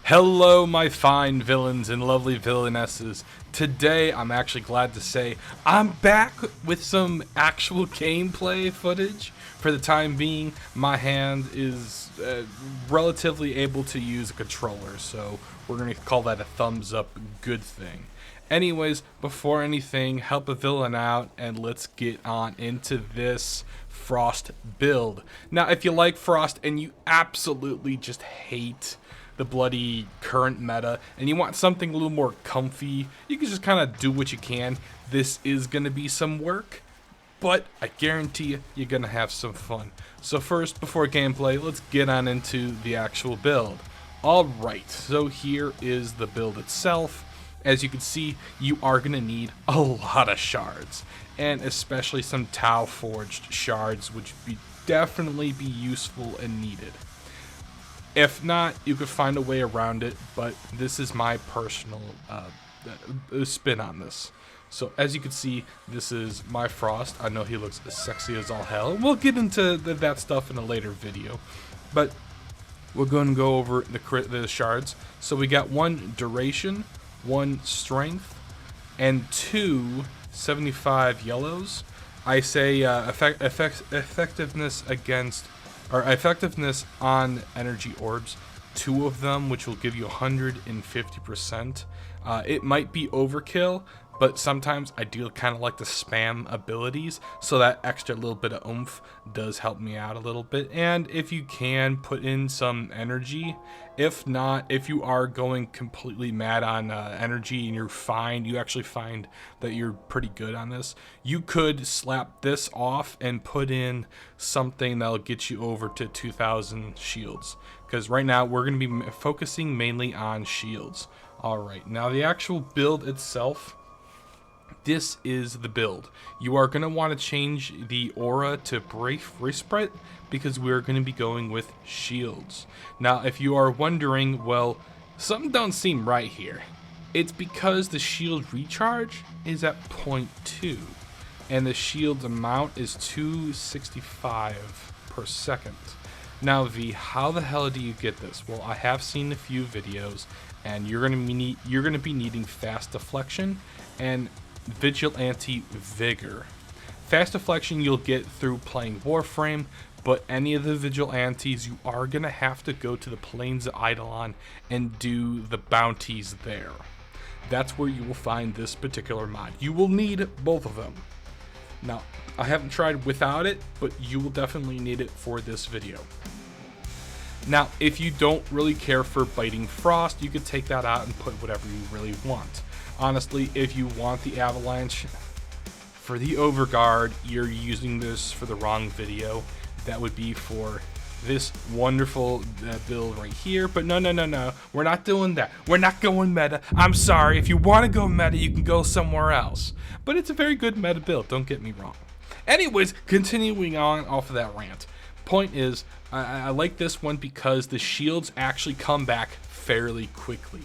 Hello, my fine villains and lovely villainesses. Today, I'm actually glad to say I'm back with some actual gameplay footage. For the time being, my hand is relatively able to use a controller, so we're going to call that a thumbs up good thing. Anyways, before anything, help a villain out and let's get on into this Frost build. Now, if you like Frost and you absolutely just hate the bloody current meta and you want something a little more comfy, you can just kind of do what you can. This is going to be some work, but I guarantee you, you're going to have some fun. So first, before gameplay, let's get on into the actual build. Alright, so here is the build itself. As you can see, you are going to need a lot of shards, and especially some Tau forged shards, which would definitely be useful and needed. If not, you could find a way around it, but this is my personal spin on this. So as you can see, this is my Frost. I know he looks as sexy as all hell. We'll get into that stuff in a later video, but we're going to go over the shards. So we got 1 duration, 1 strength, and 2 75 yellows. I say effectiveness against, or effectiveness on energy orbs, 2 of them, which will give you 150%. It might be overkill, but sometimes I do kind of like to spam abilities, so that extra little bit of oomph does help me out a little bit. And if you can, put in some energy. If not, if you are going completely mad on energy and you actually find that you're pretty good on this, you could slap this off and put in something that'll get you over to 2,000 shields. Because right now we're going to be focusing mainly on shields. Alright, now the actual build itself. This is the build. You are going to want to change the aura to Brave Respite because we're going to be going with shields. Now, if you are wondering, well, something don't seem right here. It's because the shield recharge is at 0.2 and the shield amount is 265 per second. Now, V, how the hell do you get this? Well, I have seen a few videos, and you're going to be needing fast deflection and vigilante vigor. Fast deflection you'll get through playing Warframe, but any of the vigilantes you are gonna have to go to the plains of Eidolon and do the bounties there. That's where you will find this particular mod. You will need both of them. Now, I haven't tried without it, but you will definitely need it for this video. Now, if you don't really care for biting frost, you could take that out and put whatever you really want. Honestly, if you want the avalanche for the overguard, you're using this for the wrong video. That would be for this wonderful build right here. But no, we're not doing that. We're not going meta. I'm sorry. If you want to go meta, you can go somewhere else. But it's a very good meta build, don't get me wrong. Anyways, continuing on off of that rant. Point is, I like this one because the shields actually come back fairly quickly,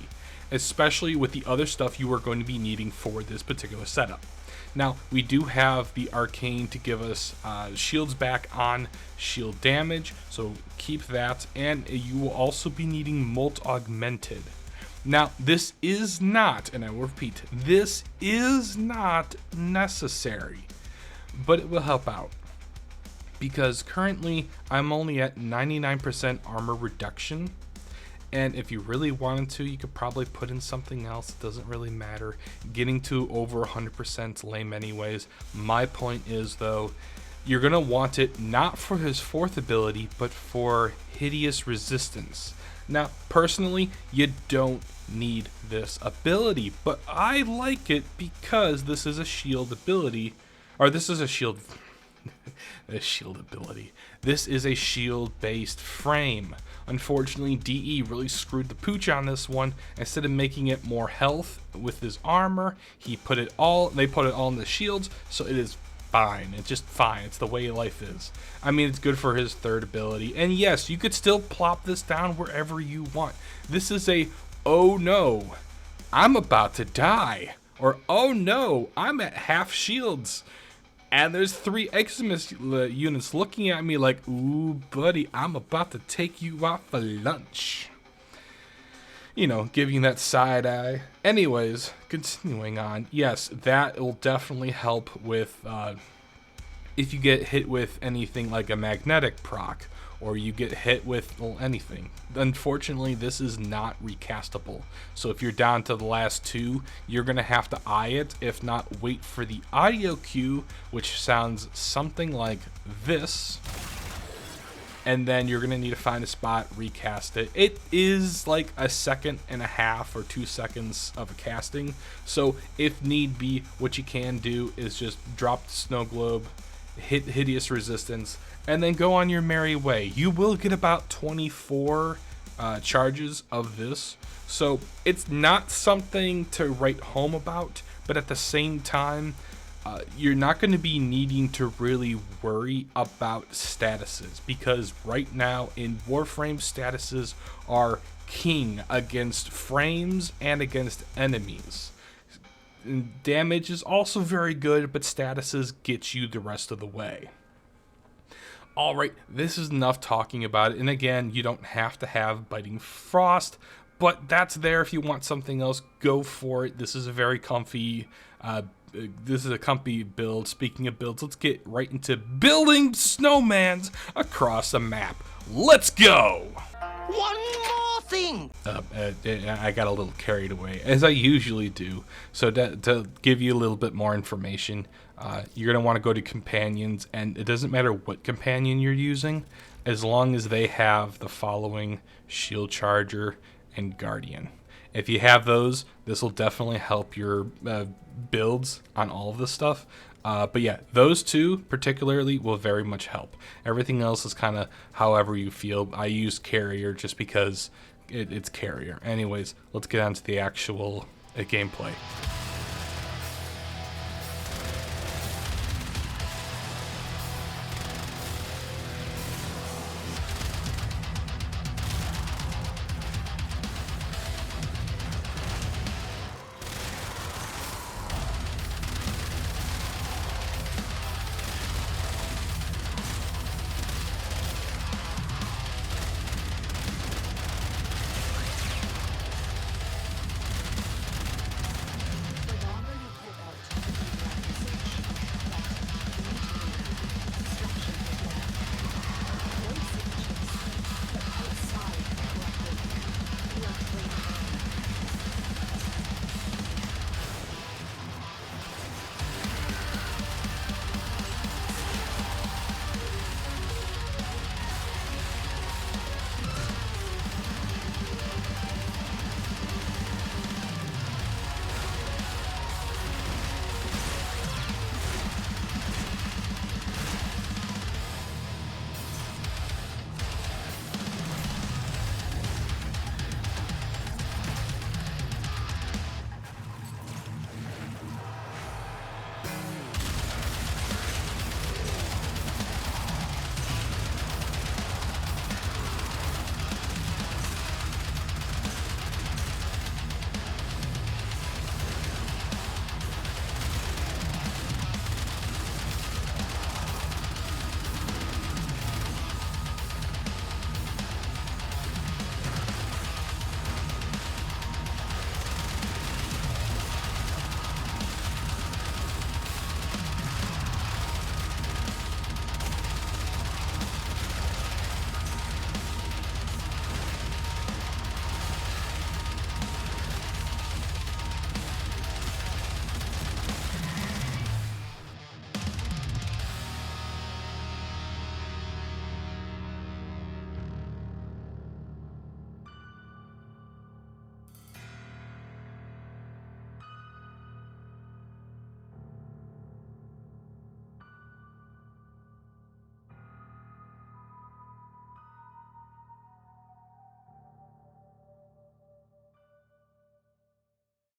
especially with the other stuff you are going to be needing for this particular setup. Now, we do have the arcane to give us shields back on shield damage, so keep that, and you will also be needing Molt Augmented. Now, this is not, and I will repeat, this is not necessary, but it will help out. Because currently, I'm only at 99% armor reduction, and if you really wanted to, you could probably put in something else. It doesn't really matter. Getting to over 100% lame anyways. My point is, though, you're going to want it not for his 4th ability, but for Hideous Resistance. Now, personally, you don't need this ability, but I like it because this is a shield ability, or this is a shield... a shield ability. This is a shield-based frame. Unfortunately, DE really screwed the pooch on this one. Instead of making it more health with his armor, they put it all in the shields, so it is fine. It's just fine. It's the way life is. I mean, it's good for his 3rd ability. And yes, you could still plop this down wherever you want. This is a, oh no, I'm about to die. Or, oh no, I'm at half shields. And there's 3 Eximus units looking at me like, ooh, buddy, I'm about to take you out for lunch. You know, giving that side eye. Anyways, continuing on. Yes, that will definitely help with if you get hit with anything like a magnetic proc, or you get hit with, well, anything. Unfortunately, this is not recastable. So if you're down to the last 2, you're going to have to eye it. If not, wait for the audio cue, which sounds something like this. And then you're going to need to find a spot, recast it. It is like a 1.5 seconds or 2 seconds of a casting. So if need be, what you can do is just drop the snow globe, hit Hideous Resistance, and then go on your merry way. You will get about 24 charges of this. So it's not something to write home about, but at the same time, you're not going to be needing to really worry about statuses, because right now in Warframe, statuses are king against frames and against enemies. And damage is also very good, but statuses get you the rest of the way. Alright, this is enough talking about it, and again, you don't have to have Biting Frost, but that's there if you want something else, go for it. This is a very comfy build. Speaking of builds, let's get right into building snowmans across a map. Let's go! One more thing! I got a little carried away, as I usually do. So to give you a little bit more information, you're going to want to go to companions, and it doesn't matter what companion you're using, as long as they have the following: Shield Charger and Guardian. If you have those, this will definitely help your builds on all of this stuff. But yeah, those 2 particularly will very much help. Everything else is kind of however you feel. I use Carrier just because it's Carrier. Anyways, let's get on to the actual gameplay.